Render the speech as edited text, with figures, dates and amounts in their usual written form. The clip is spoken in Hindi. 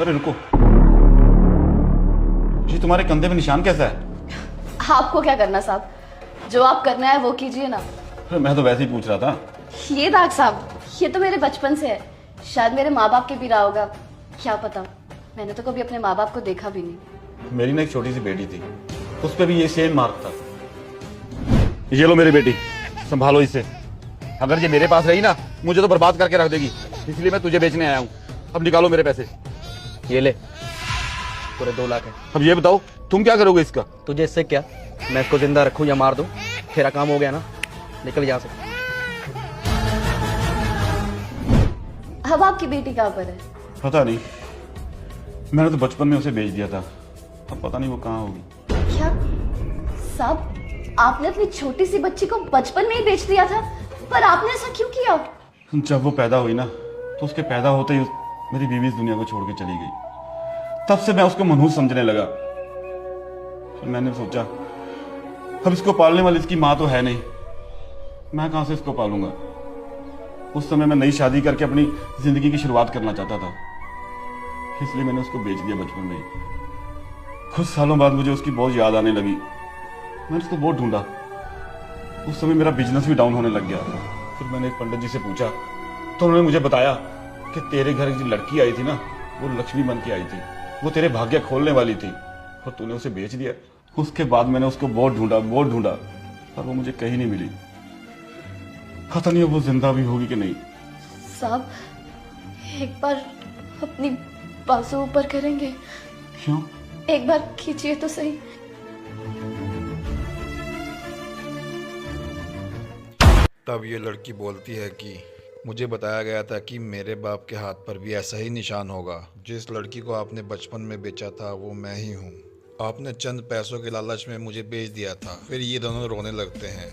अरे रुको, ये तुम्हारे कंधे पे निशान कैसा है? आपको क्या करना साहब, जो आप करना है वो कीजिए ना। अरे मैं तो वैसे ही पूछ रहा था। ये दाग साहब, ये तो मेरे बचपन से है, शायद मेरे माँ बाप के भी रहा होगा, क्या पता। मैंने तो कभी अपने माँ बाप को देखा भी नहीं। मेरी ना एक छोटी सी बेटी थी, उस पर भी ये सेम मार्क था। ये लो मेरी बेटी, संभालो इसे। अगर ये मेरे पास रही ना, मुझे तो बर्बाद करके रख देगी, इसलिए मैं तुझे बेचने आया हूँ। अब निकालो मेरे पैसे। ये ले, पूरे 2 लाख है। अब ये बताओ तुम क्या करोगे इसका? तुझे इससे क्या, मैं इसको जिंदा रखूं या मार दूं, तेरा काम हो गया ना, निकल यहाँ से। अब आपकी बेटी कहाँ पर है? पता नहीं, मैंने तो बचपन में उसे बेच दिया था, अब पता नहीं वो कहाँ होगी। क्या साहब, आपने अपनी छोटी सी बच्ची को बचपन में ही बेच दिया था? पर आपने ऐसा क्यों किया? जब वो पैदा हुई ना, तो उसके पैदा होते ही मेरी बीवी इस दुनिया को छोड़ के चली गई। तब से मैं उसको मनहूस समझने लगा। फिर मैंने सोचा अब इसको पालने वाली इसकी माँ तो है नहीं, मैं कहाँ से इसको पालूंगा। उस समय मैं नई शादी करके अपनी जिंदगी की शुरुआत करना चाहता था, इसलिए मैंने उसको बेच दिया बचपन में ही। कुछ सालों बाद मुझे उसकी बहुत याद आने लगी, मैंने उसको बहुत ढूंढा। उस समय मेरा बिजनेस भी डाउन होने लग गया। फिर मैंने एक पंडित जी से पूछा, तो उन्होंने मुझे बताया कि तेरे घर जो लड़की आई थी ना, वो लक्ष्मी बन के आई थी, वो तेरे भाग्य खोलने वाली थी, और तूने उसे बेच दिया। उसके बाद मैंने उसको बहुत ढूंढा, पर वो मुझे कहीं नहीं मिली। पता नहीं वो जिंदा भी होगी कि नहीं। साहब, एक बार अपनी बाजू ऊपर करेंगे? क्यों? एक बार खींचिए तो सही। तब ये लड़की बोलती है कि मुझे बताया गया था कि मेरे बाप के हाथ पर भी ऐसा ही निशान होगा। जिस लड़की को आपने बचपन में बेचा था वो मैं ही हूँ। आपने चंद पैसों के लालच में मुझे बेच दिया था। फिर ये दोनों रोने लगते हैं।